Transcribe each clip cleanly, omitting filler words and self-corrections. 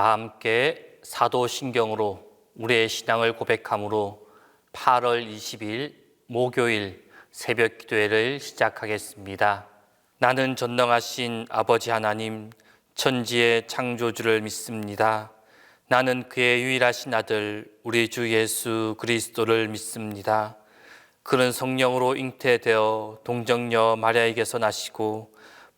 다 함께 사도신경으로 우리의 신앙을 고백함으로 8월 20일 목요일 새벽 기도회를 시작하겠습니다. 나는 전능하신 아버지 하나님, 천지의 창조주를 믿습니다. 나는 그의 유일하신 아들 우리 주 예수 그리스도를 믿습니다. 그는 성령으로 잉태되어 동정녀 마리아에게서 나시고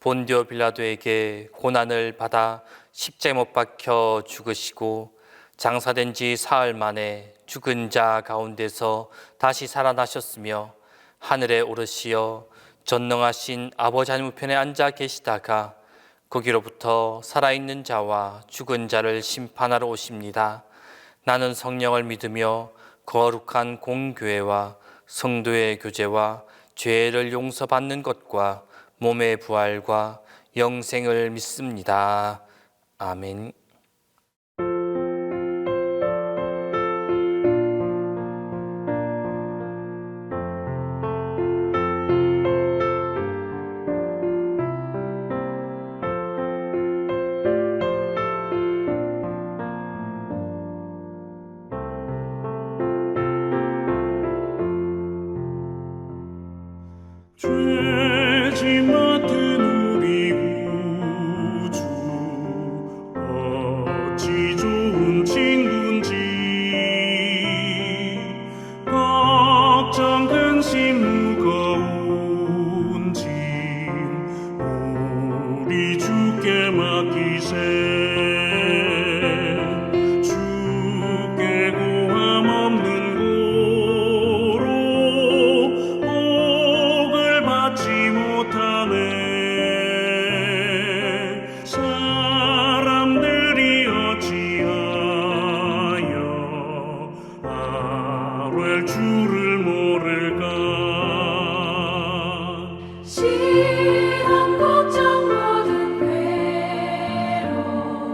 본디오 빌라도에게 고난을 받아 십자가에 못 박혀 죽으시고 장사된 지 사흘 만에 죽은 자 가운데서 다시 살아나셨으며 하늘에 오르시어 전능하신 아버지 하나님 우편에 앉아 계시다가 거기로부터 살아있는 자와 죽은 자를 심판하러 오십니다. 나는 성령을 믿으며 거룩한 공교회와 성도의 교제와 죄를 용서받는 것과 몸의 부활과 영생을 믿습니다. 아멘. 죄짐 맡은 우리 구주 어찌 좋은 친구인지 걱정 근심 무거운 짐 우리 주께 맡기세. 주께 고함 없는 받지 못하네. 사람들이 어찌하여 아뢰 주를 모를까. 시험 걱정 모든 괴로움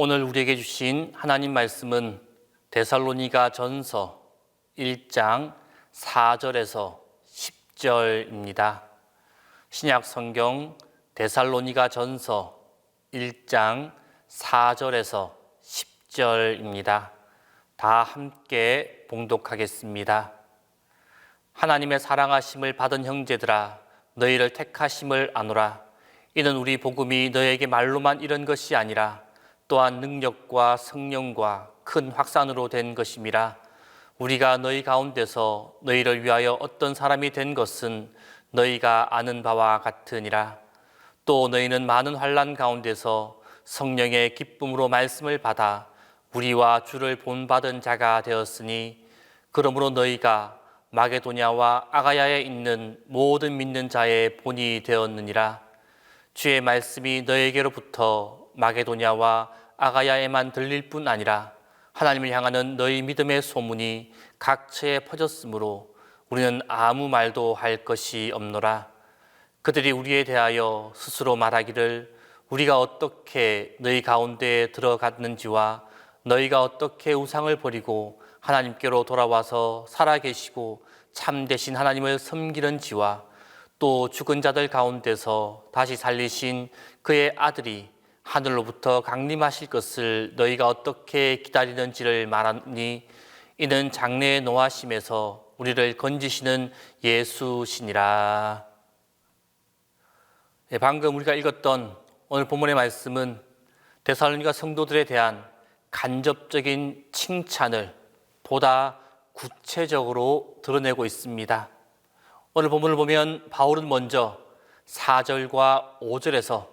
오늘 우리에게 주신 하나님 말씀은 데살로니가 전서 1장 4절에서 10절입니다. 신약 성경 데살로니가 전서 1장 4절에서 10절입니다. 다 함께 봉독하겠습니다. 하나님의 사랑하심을 받은 형제들아, 너희를 택하심을 아노라. 이는 우리 복음이 너에게 말로만 이런 것이 아니라 또한 능력과 성령과 큰 확산으로 된 것임이라. 우리가 너희 가운데서 너희를 위하여 어떤 사람이 된 것은 너희가 아는 바와 같으니라. 또 너희는 많은 환난 가운데서 성령의 기쁨으로 말씀을 받아 우리와 주를 본받은 자가 되었으니, 그러므로 너희가 마게도냐와 아가야에 있는 모든 믿는 자의 본이 되었느니라. 주의 말씀이 너희에게로부터 마게도냐와 아가야에만 들릴 뿐 아니라 하나님을 향하는 너희 믿음의 소문이 각처에 퍼졌으므로 우리는 아무 말도 할 것이 없노라. 그들이 우리에 대하여 스스로 말하기를 우리가 어떻게 너희 가운데에 들어갔는지와 너희가 어떻게 우상을 버리고 하나님께로 돌아와서 살아계시고 참되신 하나님을 섬기는지와 또 죽은 자들 가운데서 다시 살리신 그의 아들이 하늘로부터 강림하실 것을 너희가 어떻게 기다리는지를 말하니, 이는 장래의 노하심에서 우리를 건지시는 예수시니라. 방금 우리가 읽었던 오늘 본문의 말씀은 데살로니가 성도들에 대한 간접적인 칭찬을 보다 구체적으로 드러내고 있습니다. 오늘 본문을 보면 바울은 먼저 4절과 5절에서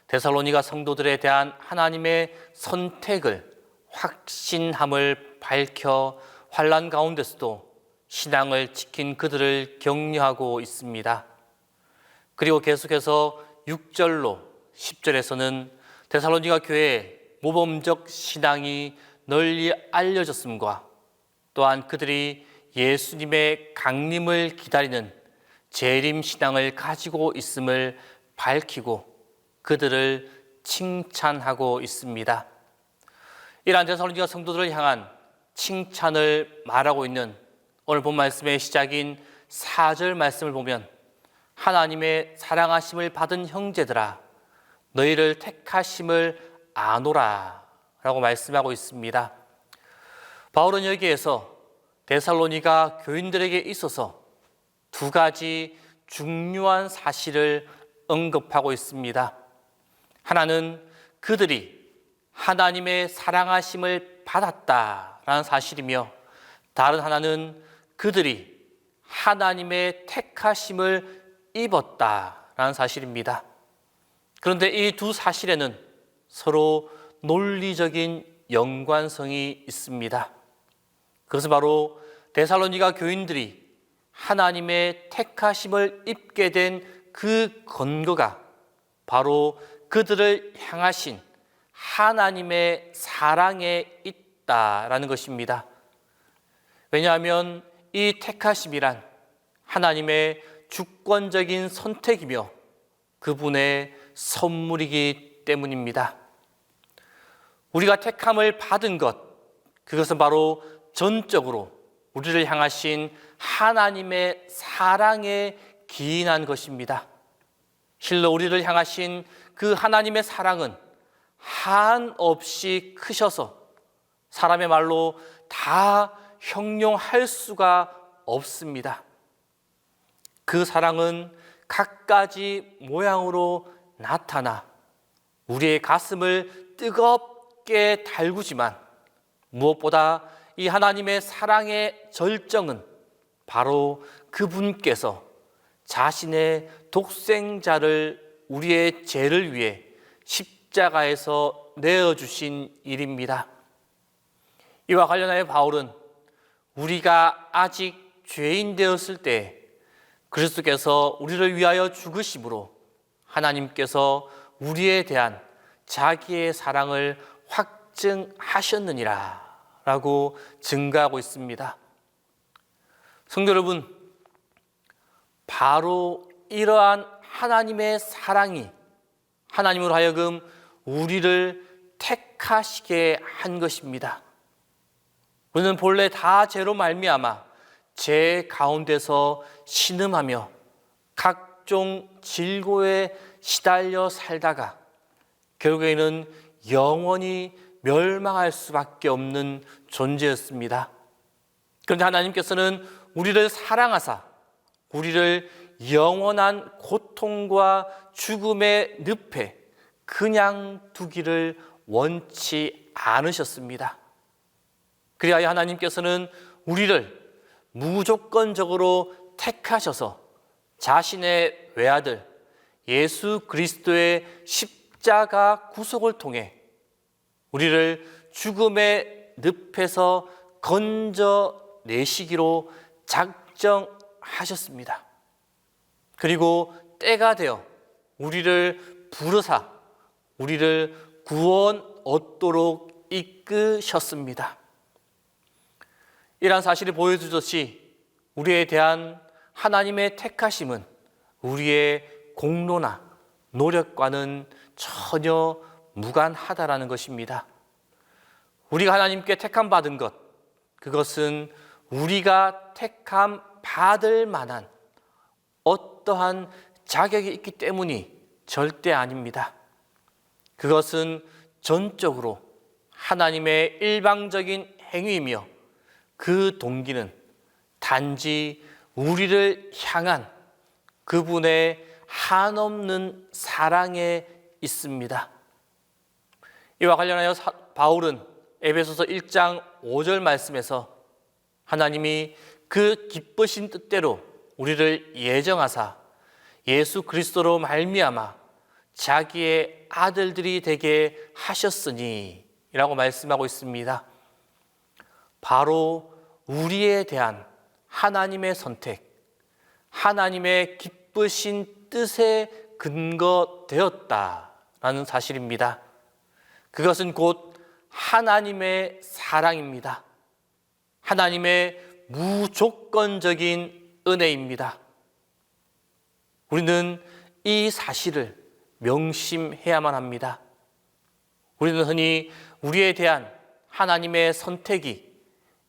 데살로니가 성도들에 대한 하나님의 선택을, 확신함을 밝혀 환난 가운데서도 신앙을 지킨 그들을 격려하고 있습니다. 그리고 계속해서 6절로 10절에서는 데살로니가 교회의 모범적 신앙이 널리 알려졌음과 또한 그들이 예수님의 강림을 기다리는 재림 신앙을 가지고 있음을 밝히고 그들을 칭찬하고 있습니다. 이러한 데살로니가 성도들을 향한 칭찬을 말하고 있는 오늘 본 말씀의 시작인 4절 말씀을 보면, 하나님의 사랑하심을 받은 형제들아, 너희를 택하심을 아노라 라고 말씀하고 있습니다. 바울은 여기에서 데살로니가 교인들에게 있어서 두 가지 중요한 사실을 언급하고 있습니다. 하나는 그들이 하나님의 사랑하심을 받았다라는 사실이며, 다른 하나는 그들이 하나님의 택하심을 입었다라는 사실입니다. 그런데 이 두 사실에는 서로 논리적인 연관성이 있습니다. 그것은 바로 데살로니가 교인들이 하나님의 택하심을 입게 된 그 근거가 바로 그들을 향하신 하나님의 사랑에 있다라는 것입니다. 왜냐하면 이 택하심이란 하나님의 주권적인 선택이며 그분의 선물이기 때문입니다. 우리가 택함을 받은 것, 그것은 바로 전적으로 우리를 향하신 하나님의 사랑에 기인한 것입니다. 실로 우리를 향하신 그 하나님의 사랑은 한없이 크셔서 사람의 말로 다 형용할 수가 없습니다. 그 사랑은 갖가지 모양으로 나타나 우리의 가슴을 뜨겁게 달구지만, 무엇보다 이 하나님의 사랑의 절정은 바로 그분께서 자신의 독생자를 우리의 죄를 위해 십자가에서 내어주신 일입니다. 이와 관련하여 바울은 우리가 아직 죄인 되었을 때 그리스도께서 우리를 위하여 죽으심으로 하나님께서 우리에 대한 자기의 사랑을 확증하셨느니라 라고 증거하고 있습니다. 성도 여러분, 바로 이러한 하나님의 사랑이 하나님으로 하여금 우리를 택하시게 한 것입니다. 우리는 본래 다 죄로 말미암아 죄 가운데서 신음하며 각종 질고에 시달려 살다가 결국에는 영원히 멸망할 수밖에 없는 존재였습니다. 그런데 하나님께서는 우리를 사랑하사 우리를 영원한 고통과 죽음의 늪에 그냥 두기를 원치 않으셨습니다. 그리하여 하나님께서는 우리를 무조건적으로 택하셔서 자신의 외아들 예수 그리스도의 십자가 구속을 통해 우리를 죽음의 늪에서 건져내시기로 작정하셨습니다. 그리고 때가 되어 우리를 부르사 우리를 구원 얻도록 이끄셨습니다. 이러한 사실을 보여주듯이 우리에 대한 하나님의 택하심은 우리의 공로나 노력과는 전혀 무관하다라는 것입니다. 우리가 하나님께 택함 받은 것, 그것은 우리가 택함 받을 만한 어떠한 자격이 있기 때문이 절대 아닙니다. 그것은 전적으로 하나님의 일방적인 행위이며 그 동기는 단지 우리를 향한 그분의 한없는 사랑에 있습니다. 이와 관련하여 바울은 에베소서 1장 5절 말씀에서 하나님이 그 기쁘신 뜻대로 우리를 예정하사 예수 그리스도로 말미암아 자기의 아들들이 되게 하셨으니 라고 말씀하고 있습니다. 바로 우리에 대한 하나님의 선택, 하나님의 기쁘신 뜻에 근거되었다라는 사실입니다. 그것은 곧 하나님의 사랑입니다. 하나님의 무조건적인 은혜입니다. 우리는 이 사실을 명심해야만 합니다. 우리는 흔히 우리에 대한 하나님의 선택이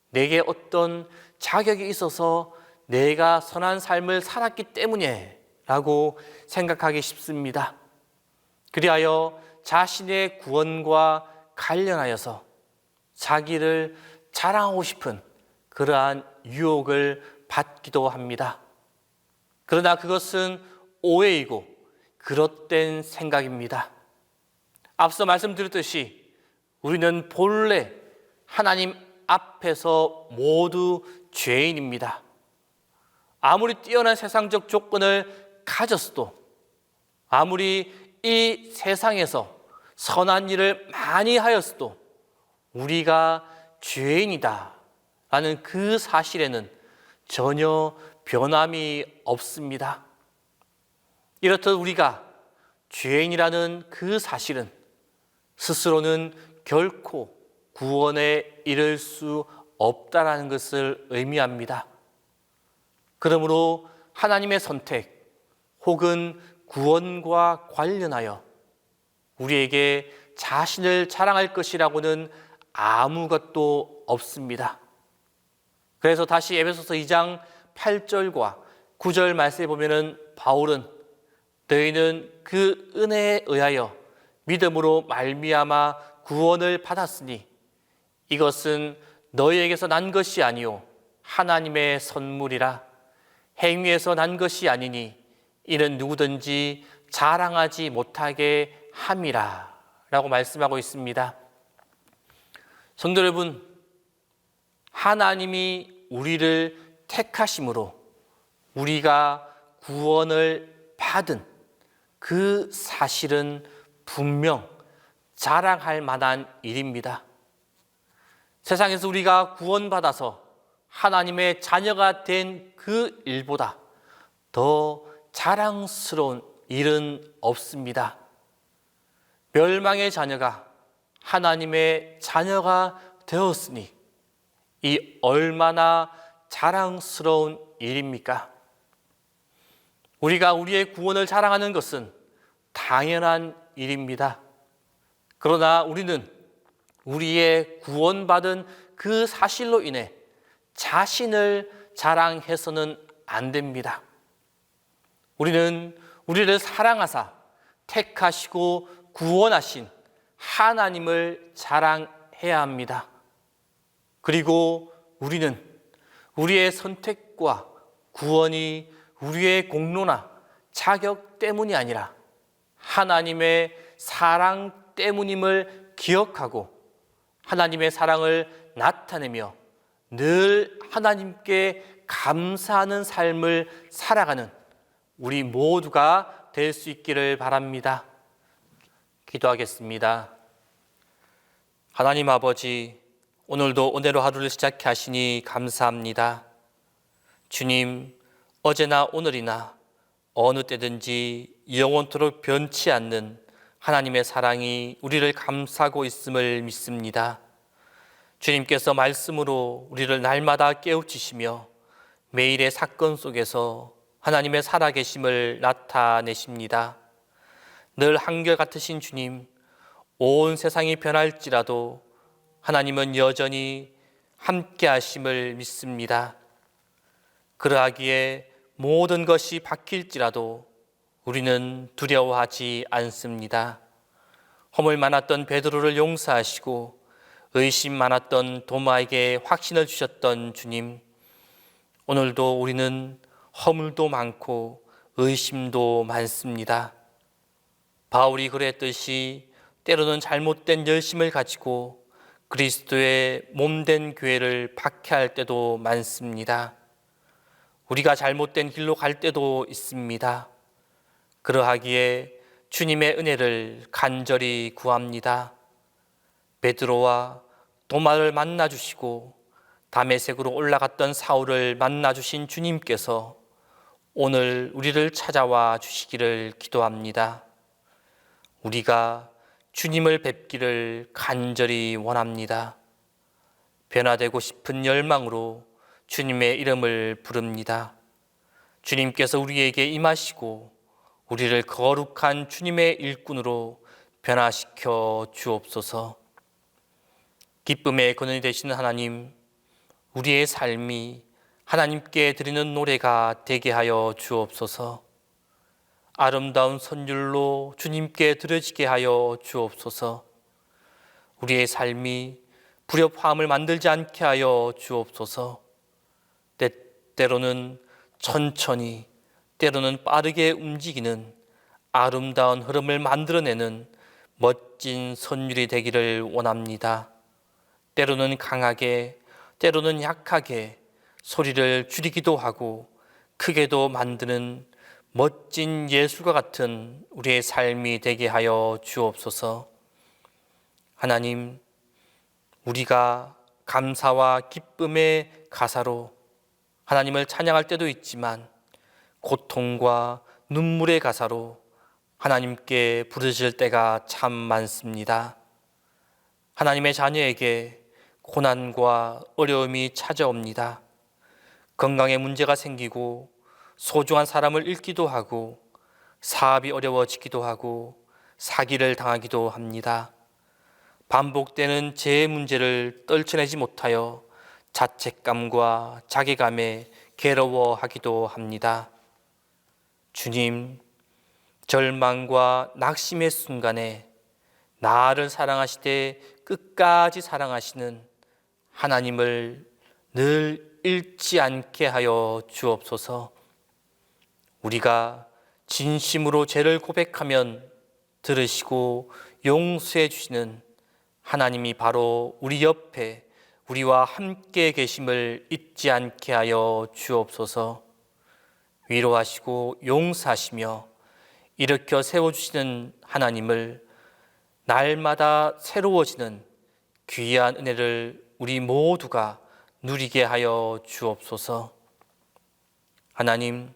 내게 어떤 자격이 있어서 내가 선한 삶을 살았기 때문에 라고 생각하기 쉽습니다. 그리하여 자신의 구원과 관련하여서 자기를 자랑하고 싶은 그러한 유혹을 받기도 합니다. 그러나 그것은 오해이고 그릇된 생각입니다. 앞서 말씀드렸듯이 우리는 본래 하나님 앞에서 모두 죄인입니다. 아무리 뛰어난 세상적 조건을 가졌어도, 아무리 이 세상에서 선한 일을 많이 하였어도 우리가 죄인이다 라는 그 사실에는 전혀 변함이 없습니다. 이렇듯 우리가 죄인이라는 그 사실은 스스로는 결코 구원에 이를 수 없다라는 것을 의미합니다. 그러므로 하나님의 선택 혹은 구원과 관련하여 우리에게 자신을 자랑할 것이라고는 아무것도 없습니다. 그래서 다시 에베소서 2장 8절과 9절 말씀에 보면은 바울은 너희는 그 은혜에 의하여 믿음으로 말미암아 구원을 받았으니 이것은 너희에게서 난 것이 아니요 하나님의 선물이라. 행위에서 난 것이 아니니 이는 누구든지 자랑하지 못하게 함이라 라고 말씀하고 있습니다. 성도 여러분, 하나님이 우리를 택하심으로 우리가 구원을 받은 그 사실은 분명 자랑할 만한 일입니다. 세상에서 우리가 구원받아서 하나님의 자녀가 된 그 일보다 더 자랑스러운 일은 없습니다. 멸망의 자녀가 하나님의 자녀가 되었으니 이 얼마나 자랑스러운 일입니까? 우리가 우리의 구원을 자랑하는 것은 당연한 일입니다. 그러나 우리는 우리의 구원받은 그 사실로 인해 자신을 자랑해서는 안 됩니다. 우리는 우리를 사랑하사 택하시고 구원하신 하나님을 자랑해야 합니다. 그리고 우리는 우리의 선택과 구원이 우리의 공로나 자격 때문이 아니라 하나님의 사랑 때문임을 기억하고 하나님의 사랑을 나타내며 늘 하나님께 감사하는 삶을 살아가는 우리 모두가 될 수 있기를 바랍니다. 기도하겠습니다. 하나님 아버지, 오늘도 은혜로 하루를 시작해 하시니 감사합니다. 주님, 어제나 오늘이나 어느 때든지 영원토록 변치 않는 하나님의 사랑이 우리를 감싸고 있음을 믿습니다. 주님께서 말씀으로 우리를 날마다 깨우치시며 매일의 사건 속에서 하나님의 살아계심을 나타내십니다. 늘 한결같으신 주님, 온 세상이 변할지라도 하나님은 여전히 함께 하심을 믿습니다. 그러하기에 모든 것이 바뀔지라도 우리는 두려워하지 않습니다. 허물 많았던 베드로를 용서하시고 의심 많았던 도마에게 확신을 주셨던 주님, 오늘도 우리는 허물도 많고 의심도 많습니다. 바울이 그랬듯이 때로는 잘못된 열심을 가지고 그리스도의 몸된 교회를 박해할 때도 많습니다. 우리가 잘못된 길로 갈 때도 있습니다. 그러하기에 주님의 은혜를 간절히 구합니다. 베드로와 도마를 만나주시고 다메섹으로 올라갔던 사울을 만나주신 주님께서 오늘 우리를 찾아와 주시기를 기도합니다. 우리가 주님을 뵙기를 간절히 원합니다. 변화되고 싶은 열망으로 주님의 이름을 부릅니다. 주님께서 우리에게 임하시고 우리를 거룩한 주님의 일꾼으로 변화시켜 주옵소서. 기쁨의 근원이 되시는 하나님, 우리의 삶이 하나님께 드리는 노래가 되게 하여 주옵소서. 아름다운 선율로 주님께 드려지게 하여 주옵소서. 우리의 삶이 불협화음을 만들지 않게 하여 주옵소서. 때로는 천천히, 때로는 빠르게 움직이는 아름다운 흐름을 만들어내는 멋진 선율이 되기를 원합니다. 때로는 강하게, 때로는 약하게 소리를 줄이기도 하고 크게도 만드는 멋진 예술과 같은 우리의 삶이 되게 하여 주옵소서. 하나님, 우리가 감사와 기쁨의 가사로 하나님을 찬양할 때도 있지만 고통과 눈물의 가사로 하나님께 부르실 때가 참 많습니다. 하나님의 자녀에게 고난과 어려움이 찾아옵니다. 건강에 문제가 생기고 소중한 사람을 잃기도 하고 사업이 어려워지기도 하고 사기를 당하기도 합니다. 반복되는 재해 문제를 떨쳐내지 못하여 자책감과 자괴감에 괴로워하기도 합니다. 주님, 절망과 낙심의 순간에 나를 사랑하시되 끝까지 사랑하시는 하나님을 늘 잃지 않게 하여 주옵소서. 우리가 진심으로 죄를 고백하면 들으시고 용서해 주시는 하나님이 바로 우리 옆에 우리와 함께 계심을 잊지 않게 하여 주옵소서. 위로하시고 용서하시며 일으켜 세워주시는 하나님을 날마다 새로워지는 귀한 은혜를 우리 모두가 누리게 하여 주옵소서. 하나님,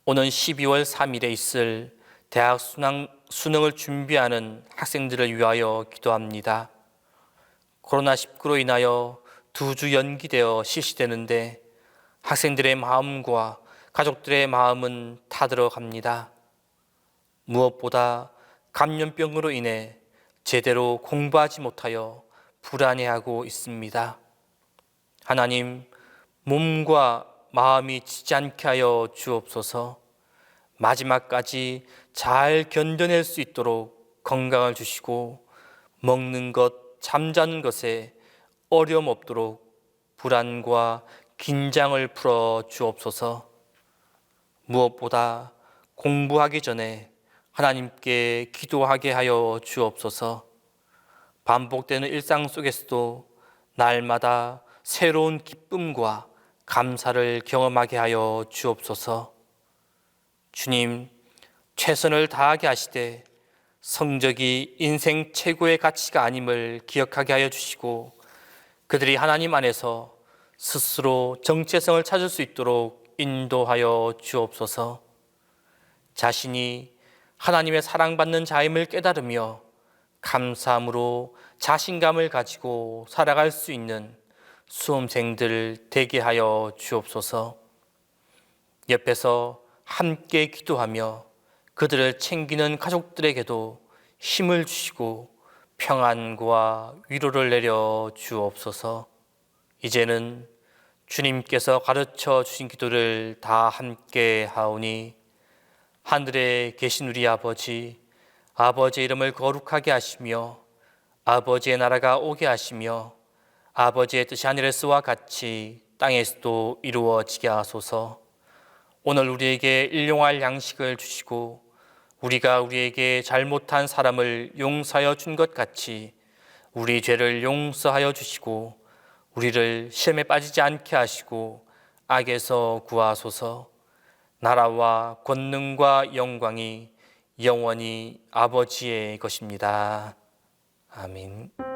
오는 12월 3일에 있을 대학 수능을 준비하는 학생들을 위하여 기도합니다. 코로나19로 인하여 2주 연기되어 실시되는데 학생들의 마음과 가족들의 마음은 타들어갑니다. 무엇보다 감염병으로 인해 제대로 공부하지 못하여 불안해하고 있습니다. 하나님, 몸과 마음이 지지 않게 하여 주옵소서. 마지막까지 잘 견뎌낼 수 있도록 건강을 주시고 먹는 것, 잠자는 것에 어려움 없도록 불안과 긴장을 풀어 주옵소서. 무엇보다 공부하기 전에 하나님께 기도하게 하여 주옵소서. 반복되는 일상 속에서도 날마다 새로운 기쁨과 감사를 경험하게 하여 주옵소서. 주님, 최선을 다하게 하시되 성적이 인생 최고의 가치가 아님을 기억하게 하여 주시고 그들이 하나님 안에서 스스로 정체성을 찾을 수 있도록 인도하여 주옵소서. 자신이 하나님의 사랑받는 자임을 깨달으며 감사함으로 자신감을 가지고 살아갈 수 있는 수험생들 되게 하여 주옵소서. 옆에서 함께 기도하며 그들을 챙기는 가족들에게도 힘을 주시고 평안과 위로를 내려 주옵소서. 이제는 주님께서 가르쳐 주신 기도를 다 함께 하오니 하늘에 계신 우리 아버지, 아버지의 이름을 거룩하게 하시며 아버지의 나라가 오게 하시며 아버지의 뜻이 하늘에서와 같이 땅에서도 이루어지게 하소서. 오늘 우리에게 일용할 양식을 주시고 우리가 우리에게 잘못한 사람을 용서하여 준 것 같이 우리 죄를 용서하여 주시고 우리를 시험에 빠지지 않게 하시고 악에서 구하소서. 나라와 권능과 영광이 영원히 아버지의 것입니다. 아멘.